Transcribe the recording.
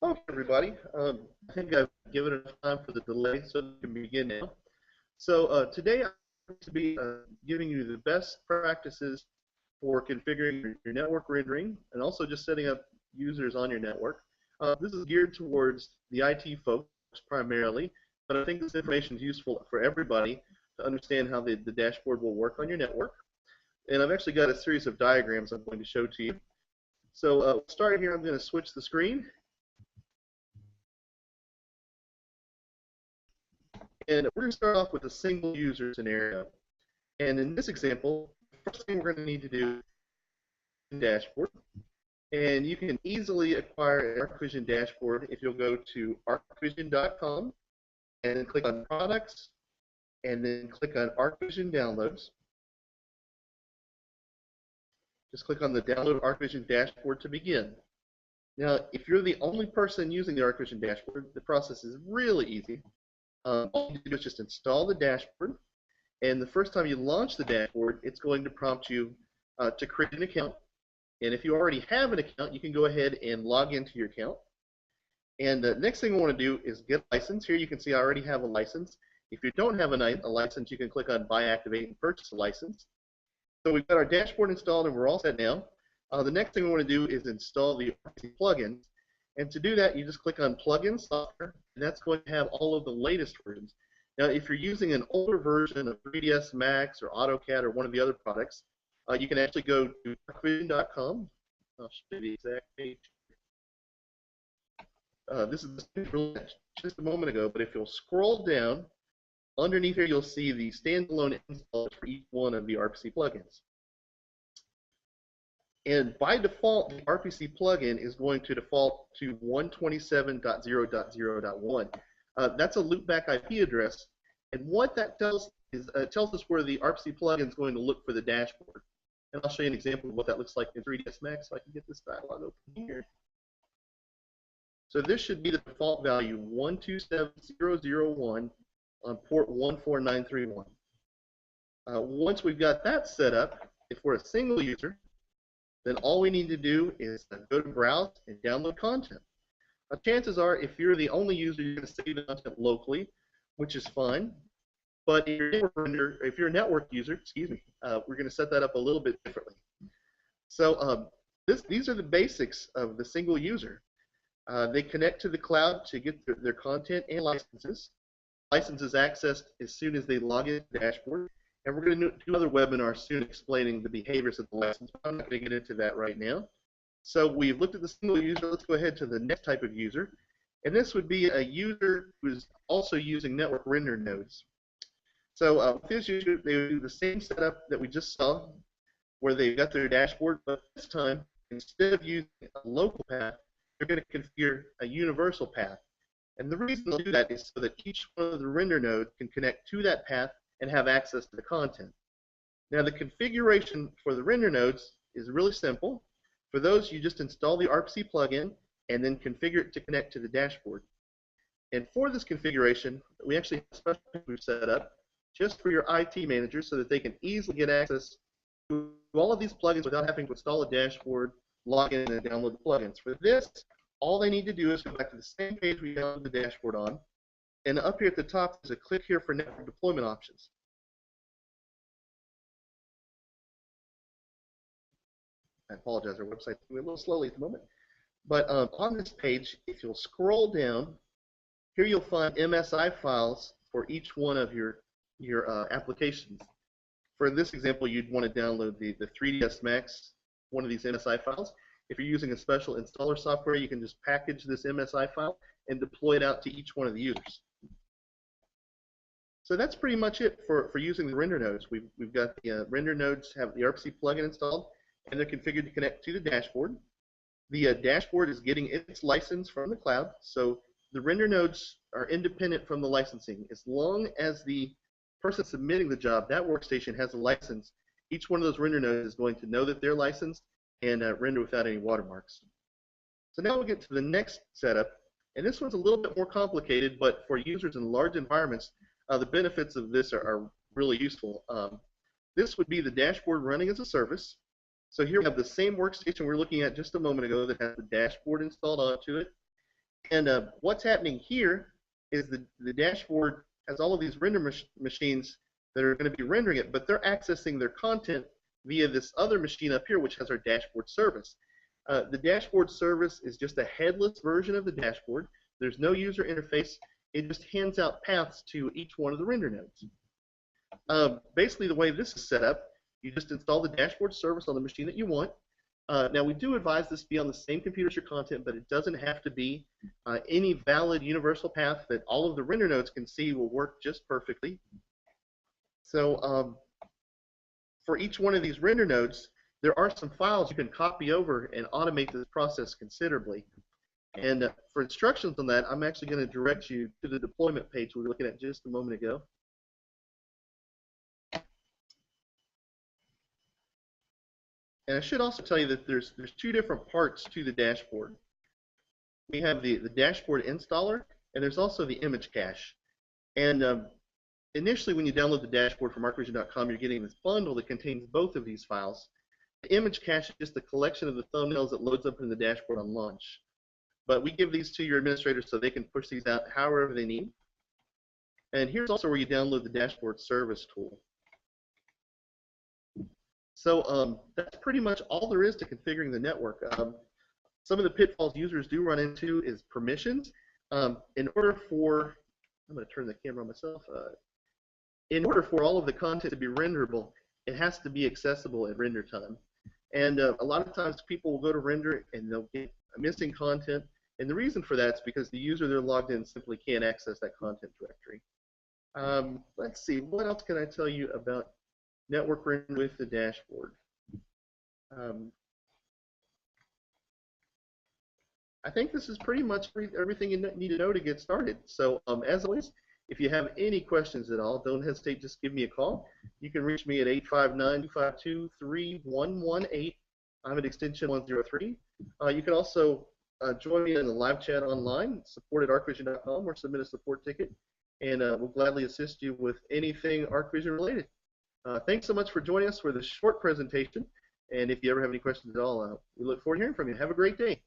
Okay, everybody. I think I've given enough time for the delay, so we can begin now. So today I'm going to be giving you the best practices for configuring your network rendering and also just setting up users on your network. This is geared towards the IT folks primarily, but I think this information is useful for everybody to understand how the dashboard will work on your network. And I've actually got a series of diagrams I'm going to show to you. So we'll start here. I'm going to switch the screen. And we're going to start off with a single user scenario. And in this example, the first thing we're going to need to do is dashboard. And you can easily acquire an ArchVision dashboard if you'll go to ArchVision.com and then click on Products and then click on ArchVision Downloads. Just click on the Download ArchVision Dashboard to begin. Now, if you're the only person using the ArchVision dashboard, the process is really easy. All you do is just install the dashboard, and the first time you launch the dashboard, it's going to prompt you to create an account. And if you already have an account, you can go ahead and log into your account. And the next thing we want to do is get a license. Here you can see I already have a license. If you don't have a license, you can click on Buy, Activate, and Purchase a license. So we've got our dashboard installed, and we're all set now. The next thing we want to do is install the RPC plugins. And to do that, you just click on Plugin Software, and that's going to have all of the latest versions. Now, if you're using an older version of 3ds Max or AutoCAD or one of the other products, you can actually go to ArchVision.com. I'll show you the exact page. This is just a moment ago, but if you'll scroll down, underneath here you'll see the standalone installs for each one of the RPC plugins. And by default, the RPC plugin is going to default to 127.0.0.1. That's a loopback IP address, and what that tells is tells us where the RPC plugin is going to look for the dashboard. And I'll show you an example of what that looks like in 3ds Max, so I can get this dialog open here. So this should be the default value 127.0.0.1 on port 14931. Once we've got that set up, if we're a single user, then all we need to do is go to Browse and download content. Chances are, if you're the only user, you're going to save the content locally, which is fine. But if you're a network user, we're going to set that up a little bit differently. So these are the basics of the single user. They connect to the cloud to get their content and licenses. Licenses accessed as soon as they log into the dashboard. And we're going to do another webinar soon explaining the behaviors of the license. I'm not going to get into that right now. So we've looked at the single user. Let's go ahead to the next type of user. And this would be a user who's also using network render nodes. So with this user, they would do the same setup that we just saw, where they've got their dashboard, but this time, instead of using a local path, they're going to configure a universal path. And the reason they'll do that is so that each one of the render nodes can connect to that path and have access to the content. Now, the configuration for the render nodes is really simple. For those, you just install the RPC plugin and then configure it to connect to the dashboard. And for this configuration, we actually have a special page we've set up just for your IT manager so that they can easily get access to all of these plugins without having to install a dashboard, log in, and download the plugins. For this, all they need to do is go back to the same page we downloaded the dashboard on, and up here at the top, there's a click here for network deployment options. I apologize, our website's moving a little slowly at the moment. But on this page, if you'll scroll down, here you'll find MSI files for each one of your applications. For this example, you'd want to download the 3ds Max, one of these MSI files. If you're using a special installer software, you can just package this MSI file and deploy it out to each one of the users. So that's pretty much it for using the render nodes. We've got the render nodes have the RPC plugin installed, and they're configured to connect to the dashboard. The dashboard is getting its license from the cloud, so the render nodes are independent from the licensing. As long as the person submitting the job, that workstation has a license, each one of those render nodes is going to know that they're licensed and render without any watermarks. So now we'll get to the next setup, and this one's a little bit more complicated, but for users in large environments, the benefits of this are really useful. This would be the dashboard running as a service. So here we have the same workstation we were looking at just a moment ago that has the dashboard installed onto it. And what's happening here is the dashboard has all of these render machines that are going to be rendering it, but they're accessing their content via this other machine up here, which has our dashboard service. The dashboard service is just a headless version of the dashboard. There's no user interface. It just hands out paths to each one of the render nodes. Basically, the way this is set up, you just install the dashboard service on the machine that you want. Now, we do advise this be on the same computer as your content, but it doesn't have to be. Any valid universal path that all of the render nodes can see will work just perfectly. So for each one of these render nodes, there are some files you can copy over and automate this process considerably. And for instructions on that, I'm actually going to direct you to the deployment page we were looking at just a moment ago. And I should also tell you that there's two different parts to the dashboard. We have the dashboard installer, and there's also the image cache. And initially, when you download the dashboard from ArchVision.com, you're getting this bundle that contains both of these files. The image cache is just a collection of the thumbnails that loads up in the dashboard on launch. But we give these to your administrators so they can push these out however they need. And here's also where you download the dashboard service tool. So that's pretty much all there is to configuring the network. Some of the pitfalls users do run into is permissions. In order for, I'm going to turn the camera on myself. In order for all of the content to be renderable, it has to be accessible at render time. And a lot of times people will go to render and they'll get missing content. And the reason for that is because the user they're logged in simply can't access that content directory. Let's see, what else can I tell you about network render with the dashboard? I think this is pretty much everything you need to know to get started. So as always, if you have any questions at all, don't hesitate, just give me a call. You can reach me at 859-252-3118. I'm at extension 103. You can also join me in the live chat online, support at ArchVision.com, or submit a support ticket, and we'll gladly assist you with anything ArchVision related. Thanks so much for joining us for this short presentation, and if you ever have any questions at all, we look forward to hearing from you. Have a great day.